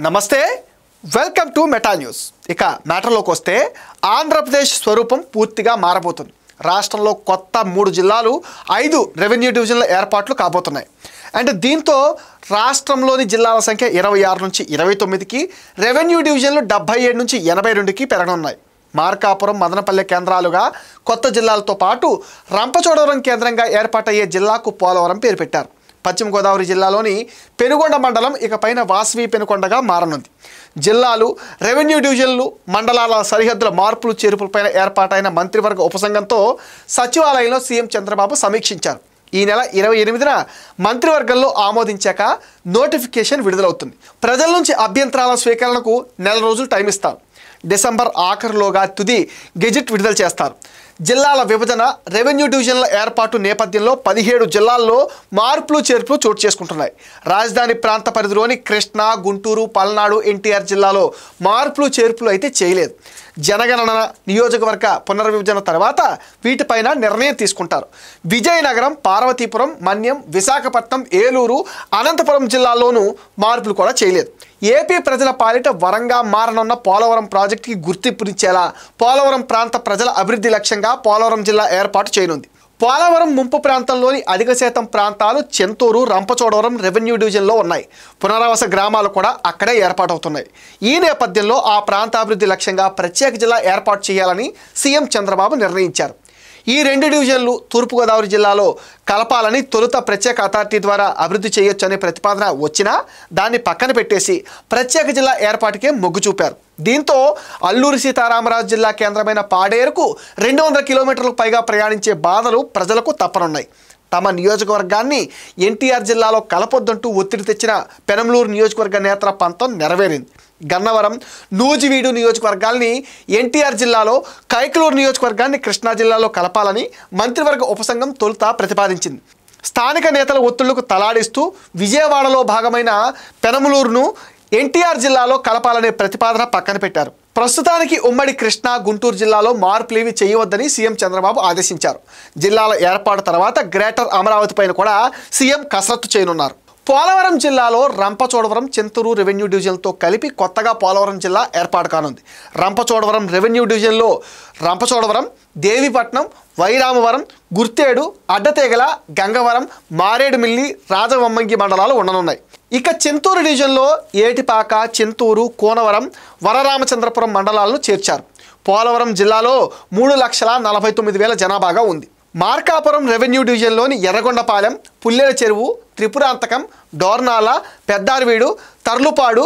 నమస్తే welcome to meta news. ఇక మ్యాటర్లోకి వస్తే ఆంధ్రప్రదేశ్ స్వరూపం పూర్తిగా మారబోతుంది. రాష్ట్రంలో కొత్త 3 జిల్లాలు 5 రెవెన్యూ డివిజన్ల ఏర్పాట్లు కాబోతున్నాయి. అంటే దీంతో రాష్ట్రంలోని జిల్లాల సంఖ్య 26 నుంచి 29కి, రెవెన్యూ డివిజన్లు 77 నుంచి 82కి పెరగనున్నాయి. మార్కాపురం, మదనపల్లె కేంద్రాలుగా కొత్త జిల్లాలతో పాటు రంపచోడవరం కేంద్రంగా ఏర్పాటయ్యే జిల్లాకు పోలవరం పేరు పెట్టారు. పశ్చిమ గోదావరి జిల్లాలోని పెనుగొండ మండలం ఇకపైన వాసవి పెనుకొండగా మారనుంది. జిల్లాలు, రెవెన్యూ డివిజన్లు, మండలాల సరిహద్దుల మార్పులు చేర్పులపైన ఏర్పాటైన మంత్రివర్గ ఉపసంఘంతో సచివాలయంలో సీఎం చంద్రబాబు సమీక్షించారు. ఈ నెల 28న మంత్రివర్గంలో ఆమోదించాక నోటిఫికేషన్ విడుదలవుతుంది. ప్రజల నుంచి అభ్యంతరాల స్వీకరణకు నెల రోజులు టైం ఇస్తారు. డిసెంబర్ ఆఖరులోగా తుది గెజిట్ విడుదల చేస్తారు. జిల్లాల విభజన, రెవెన్యూ డివిజన్ల ఏర్పాటు నేపథ్యంలో 17 జిల్లాల్లో మార్పులు చేర్పులు చోటు చేసుకుంటున్నాయి. రాజధాని ప్రాంత పరిధిలోని కృష్ణా, గుంటూరు, పల్నాడు, ఎన్టీఆర్ జిల్లాలో మార్పులు చేర్పులు అయితే చేయలేదు. జనగణన, నియోజకవర్గ పునర్విభజన తర్వాత వీటిపైన నిర్ణయం తీసుకుంటారు. విజయనగరం, పార్వతీపురం, మన్యం, విశాఖపట్నం, ఏలూరు, అనంతపురం జిల్లాల్లోనూ మార్పులు కూడా చేయలేదు. ఏపీ ప్రజల పాలిట వరంగా మారనున్న పోలవరం ప్రాజెక్టుకి గుర్తింపునిచ్చేలా పోలవరం ప్రాంత ప్రజల అభివృద్ధి లక్ష్యంగా పోలవరం జిల్లా ఏర్పాటు చేయనుంది. పోలవరం ముంపు ప్రాంతంలోని అధిక శాతం ప్రాంతాలు చెంతూరు, రంపచోడవరం రెవెన్యూ డివిజన్లో ఉన్నాయి. పునరావాస గ్రామాలు కూడా అక్కడే ఏర్పాటవుతున్నాయి. ఈ నేపథ్యంలో ఆ ప్రాంత అభివృద్ధి లక్ష్యంగా ప్రత్యేక జిల్లా ఏర్పాటు చేయాలని సీఎం చంద్రబాబు నిర్ణయించారు. ఈ 2 డివిజన్లు తూర్పుగోదావరి జిల్లాలో కలపాలని తొలుత ప్రత్యేక అథారిటీ ద్వారా అభివృద్ధి చేయొచ్చనే ప్రతిపాదన వచ్చినా దాన్ని పక్కన పెట్టేసి ప్రత్యేక జిల్లా ఏర్పాటుకే మొగ్గు చూపారు. దీంతో అల్లూరి సీతారామరాజు జిల్లా కేంద్రమైన పాడేరుకు 200 కిలోమీటర్లకు పైగా ప్రయాణించే బాధలు ప్రజలకు తప్పనున్నాయి. తమ నియోజకవర్గాన్ని ఎన్టీఆర్ జిల్లాలో కలపొద్దంటూ ఒత్తిడి తెచ్చిన పెనంలూరు నియోజకవర్గ నేతల పంతం నెరవేరింది. గన్నవరం, నూజివీడు నియోజకవర్గాల్ని ఎన్టీఆర్ జిల్లాలో, కైకలూరు నియోజకవర్గాన్ని కృష్ణా జిల్లాలో కలపాలని మంత్రివర్గ ఉపసంఘం తొలుత ప్రతిపాదించింది. స్థానిక నేతల ఒత్తిళ్లకు తలాడిస్తూ విజయవాడలో భాగమైన పెనమలూరును ఎన్టీఆర్ జిల్లాలో కలపాలనే ప్రతిపాదన పక్కన పెట్టారు. ప్రస్తుతానికి ఉమ్మడి కృష్ణా, గుంటూరు జిల్లాలో మార్పులేవి చేయవద్దని సీఎం చంద్రబాబు ఆదేశించారు. జిల్లాల ఏర్పాటు తర్వాత గ్రేటర్ అమరావతి పైన కూడా సీఎం కసరత్తు చేయనున్నారు. పోలవరం జిల్లాలో రంపచోడవరం, చెంతూరు రెవెన్యూ డివిజన్లతో కలిపి కొత్తగా పోలవరం జిల్లా ఏర్పాటు కానుంది. రంపచోడవరం రెవెన్యూ డివిజన్లో రంపచోడవరం, దేవీపట్నం, వైరామవరం, గుర్తేడు, అడ్డతేగల, గంగవరం, మారేడుమిల్లి, రాజవమ్మంగి మండలాలు ఉండనున్నాయి. ఇక చెంతూరు డివిజన్లో ఏటిపాక, చెంతూరు, కోనవరం, వరరామచంద్రపురం మండలాలను చేర్చారు. పోలవరం జిల్లాలో 3,49,000 జనాభాగా ఉంది. మార్కాపురం రెవెన్యూ డివిజన్లోని ఎర్రగొండపాలెం, పుల్లెల చెరువు, త్రిపురాంతకం, డోర్నాల, పెద్దారవీడు, తర్లుపాడు,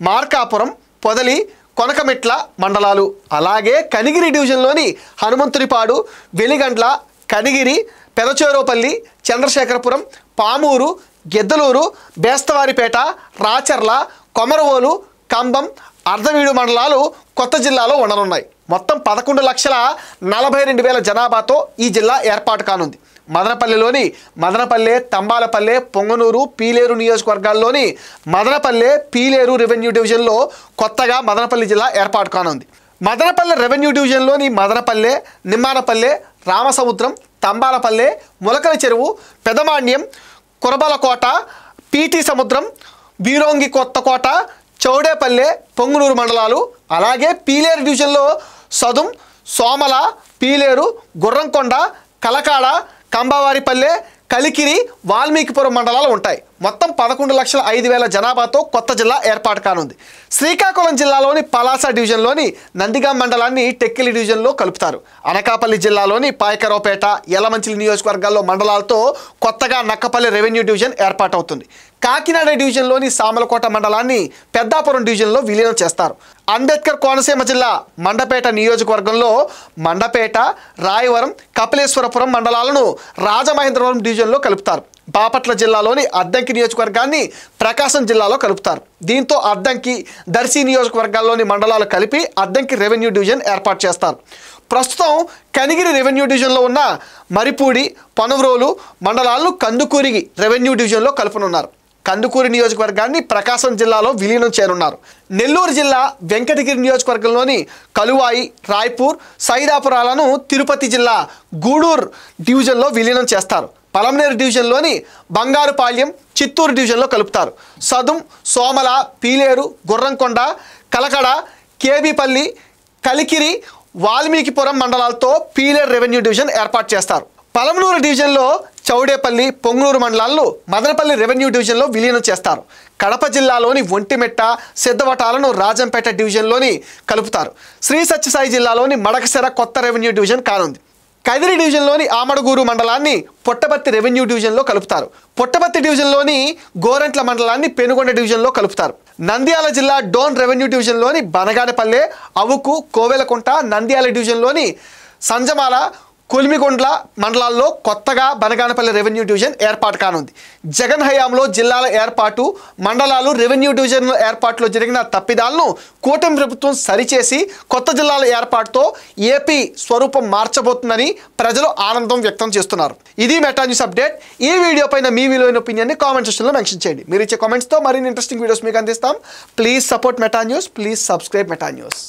మార్కాపురం, పొదలి, కొనకమెట్ల మండలాలు, అలాగే కనిగిరి డివిజన్లోని హనుమంతునిపాడు, వెలిగండ్ల, కనిగిరి, పెదచేరోపల్లి, చంద్రశేఖరపురం, పామూరు, గెద్దలూరు, బేస్తవారిపేట, రాచర్ల, కొమరవోలు, కంబం, అర్ధవీడు మండలాలు కొత్త జిల్లాలో ఉండనున్నాయి. మొత్తం 11,42,000 జనాభాతో ఈ జిల్లా ఏర్పాటు కానుంది. మదనపల్లెలోని మదనపల్లె, తంబాలపల్లె, పొంగనూరు, పీలేరు నియోజకవర్గాల్లోని మదనపల్లె, పీలేరు రెవెన్యూ డివిజన్లో కొత్తగా మదనపల్లి జిల్లా ఏర్పాటు కానుంది. మదనపల్లె రెవెన్యూ డివిజన్లోని మదనపల్లె, నిమ్మానపల్లె, రామసముద్రం, తంబాలపల్లె, ములకల చెరువు, పెదమాన్యం, కురబలకోట, పీటీ సముద్రం, బీరోంగి కొత్తకోట, చౌడేపల్లె, పొంగునూరు మండలాలు, అలాగే పీలేరు డివిజన్లో సదుం, సోమల, పీలేరు, గుర్రంకొండ, కలకాడ, కంబావారిపల్లె, కలికిరి, వాల్మీకిపురం మండలాలు ఉంటాయి. మొత్తం 11,05,000 జనాభాతో కొత్త జిల్లా ఏర్పాటు కానుంది. శ్రీకాకుళం జిల్లాలోని పలాస డివిజన్లోని నందిగాం మండలాన్ని టెక్కిలి డివిజన్లో కలుపుతారు. అనకాపల్లి జిల్లాలోని పాయకరావుపేట, యలమంచిలి నియోజకవర్గాల్లో మండలాలతో కొత్తగా నక్కపల్లి రెవెన్యూ డివిజన్ ఏర్పాటవుతుంది. కాకినాడ డివిజన్లోని సామలకోట మండలాన్ని పెద్దాపురం డివిజన్లో విలీనం చేస్తారు. అంబేద్కర్ కోనసీమ జిల్లా మండపేట నియోజకవర్గంలో మండపేట, రాయవరం, కపిలేశ్వరపురం మండలాలను రాజమహేంద్రవరం డివిజన్లో కలుపుతారు. బాపట్ల జిల్లాలోని అద్దంకి నియోజకవర్గాన్ని ప్రకాశం జిల్లాలో కలుపుతారు. దీంతో అద్దంకి, దర్శి నియోజకవర్గాల్లోని మండలాలు కలిపి అద్దంకి రెవెన్యూ డివిజన్ ఏర్పాటు చేస్తారు. ప్రస్తుతం కనిగిరి రెవెన్యూ డివిజన్లో ఉన్న మరిపూడి, పనవరోలు మండలాలను కందుకూరి రెవెన్యూ డివిజన్లో కలుపునున్నారు. కందుకూరి నియోజకవర్గాన్ని ప్రకాశం జిల్లాలో విలీనం చేయనున్నారు. నెల్లూరు జిల్లా వెంకటగిరి నియోజకవర్గంలోని కలువాయి, రాయ్పూర్, సైదాపురాలను తిరుపతి జిల్లా గూడూరు డివిజన్లో విలీనం చేస్తారు. పలమనేరు డివిజన్లోని బంగారుపాళ్యం, చిత్తూరు డివిజన్లో కలుపుతారు. సదుం, సోమల, పీలేరు, గుర్రంకొండ, కలకడ, కేబీపల్లి, కలికిరి, వాల్మీకిపురం మండలాలతో పీలేరు రెవెన్యూ డివిజన్ ఏర్పాటు చేస్తారు. పలమనూరు డివిజన్లో చౌడేపల్లి, పొంగునూరు మండలాలను మదనపల్లి రెవెన్యూ డివిజన్లో విలీనం చేస్తారు. కడప జిల్లాలోని ఒంటిమిట్ట, సిద్ధవటాలను రాజంపేట డివిజన్లోని కలుపుతారు. శ్రీ సత్యసాయి జిల్లాలోని మడకశిర కొత్త రెవెన్యూ డివిజన్ కానుంది. కదిరి డివిజన్లోని ఆమడగూరు మండలాన్ని పుట్టపర్తి రెవెన్యూ డివిజన్లో కలుపుతారు. పుట్టపర్తి డివిజన్లోని గోరంట్ల మండలాన్ని పెనుగొండ డివిజన్లో కలుపుతారు. నంద్యాల జిల్లా డోన్ రెవెన్యూ డివిజన్లోని బనగానపల్లె, అవుకు, కోవెలకుంట, నంద్యాల డివిజన్లోని సంజమాల, కొలిమిగొండ్ల మండలాల్లో కొత్తగా బనగానపల్లి రెవెన్యూ డివిజన్ ఏర్పాటు కానుంది. జగన్ హయాంలో జిల్లాల ఏర్పాటు, మండలాలు, రెవెన్యూ డివిజన్ల ఏర్పాటులో జరిగిన తప్పిదాలను కూటమి ప్రభుత్వం సరిచేసి కొత్త జిల్లాల ఏర్పాటుతో ఏపీ స్వరూపం మార్చబోతుందని ప్రజలు ఆనందం వ్యక్తం చేస్తున్నారు. ఇది మెటా న్యూస్ అప్డేట్. ఈ వీడియో పైన మీ విలువైన ఒపీనియన్ని కామెంట్ సెక్షన్లో మెన్షన్ చేయండి. మీరు ఇచ్చే కామెంట్స్తో మరిన్ని ఇంట్రెస్టింగ్ వీడియోస్ మీకు అందిస్తాం. Please support meta news. Please subscribe meta news.